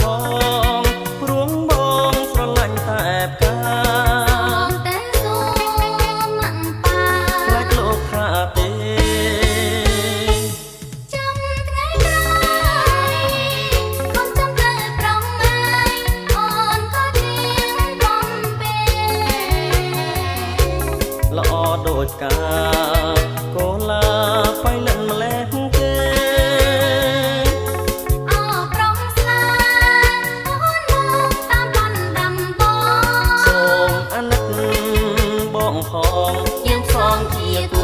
ផងព្រួងបងស្រឡាញ់តែផ្កាតែសូមម៉ាក់ប៉ាខ្លាចលោកថាទេចាំថ្ងៃក្រោយកុំចាំតែប្រងឯងអូនក៏ទៀងបំពេល្អដូចផ្កាកូឡាបៃលិនម្លេះគេផងយើងសងជាគូ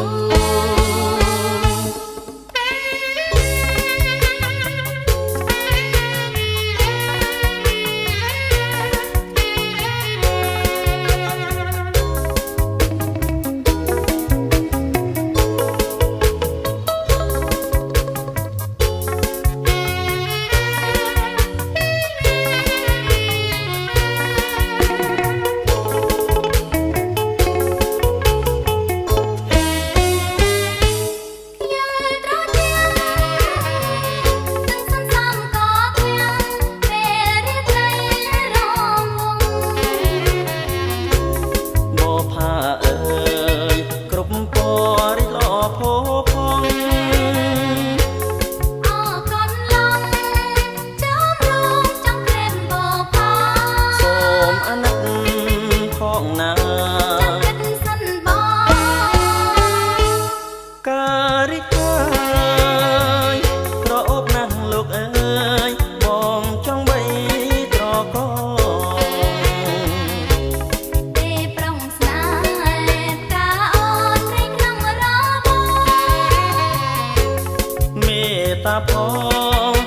ការរីករាយក្រអូបណាស់លោកអើយបងចង់បីត្រកទេប្រងស្នេហ៍កាអូនត្រីក្នុងរបបមេត្តាផង